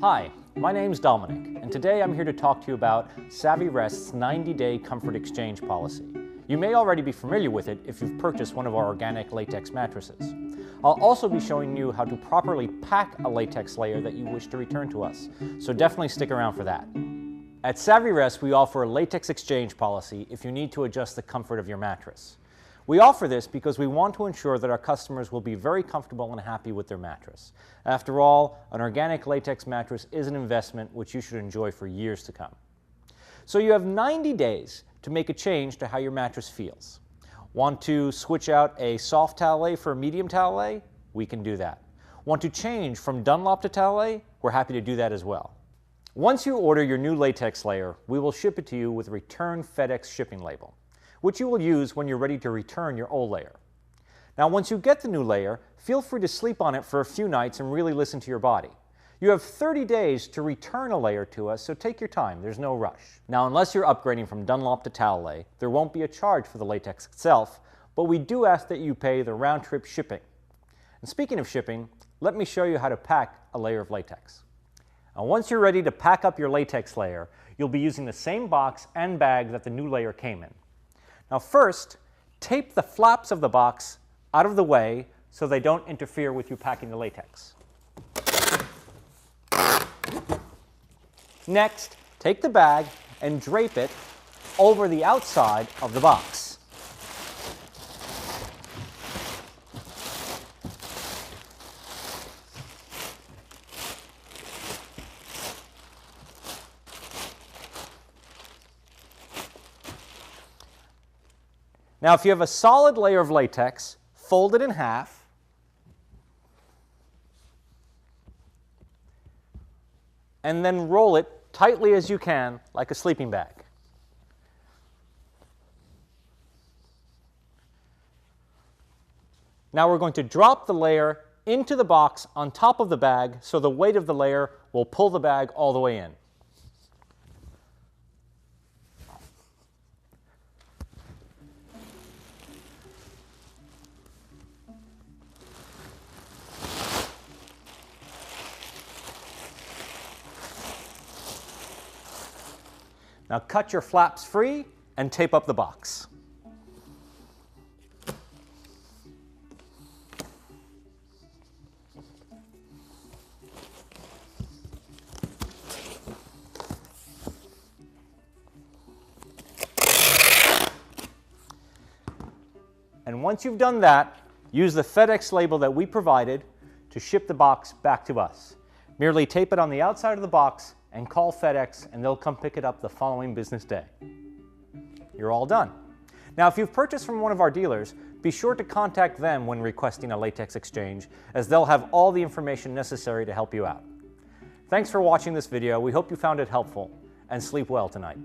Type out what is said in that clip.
Hi, my name's Dominic, and today I'm here to talk to you about SavvyRest's 90-day comfort exchange policy. You may already be familiar with it if you've purchased one of our organic latex mattresses. I'll also be showing you how to properly pack a latex layer that you wish to return to us, so definitely stick around for that. At SavvyRest, we offer a latex exchange policy if you need to adjust the comfort of your mattress. We offer this because we want to ensure that our customers will be very comfortable and happy with their mattress. After all, an organic latex mattress is an investment which you should enjoy for years to come. So you have 90 days to make a change to how your mattress feels. Want to switch out a soft towel for a medium towel? We can do that. Want to change from Dunlop to towel? We're happy to do that as well. Once you order your new latex layer, we will ship it to you with a return FedEx shipping label, which you will use when you're ready to return your old layer. Now, once you get the new layer, feel free to sleep on it for a few nights and really listen to your body. You have 30 days to return a layer to us, so take your time, there's no rush. Now, unless you're upgrading from Dunlop to towel, there won't be a charge for the latex itself, but we do ask that you pay the round-trip shipping. And speaking of shipping, let me show you how to pack a layer of latex. Now, once you're ready to pack up your latex layer, you'll be using the same box and bag that the new layer came in. Now first, tape the flaps of the box out of the way so they don't interfere with you packing the latex. Next, take the bag and drape it over the outside of the box. Now, if you have a solid layer of latex, fold it in half. And then roll it tightly as you can, like a sleeping bag. Now we're going to drop the layer into the box on top of the bag so the weight of the layer will pull the bag all the way in. Now cut your flaps free and tape up the box. And once you've done that, use the FedEx label that we provided to ship the box back to us. Merely tape it on the outside of the box and call FedEx, and they'll come pick it up the following business day. You're all done. Now, if you've purchased from one of our dealers, be sure to contact them when requesting a latex exchange, as they'll have all the information necessary to help you out. Thanks for watching this video. We hope you found it helpful, and sleep well tonight.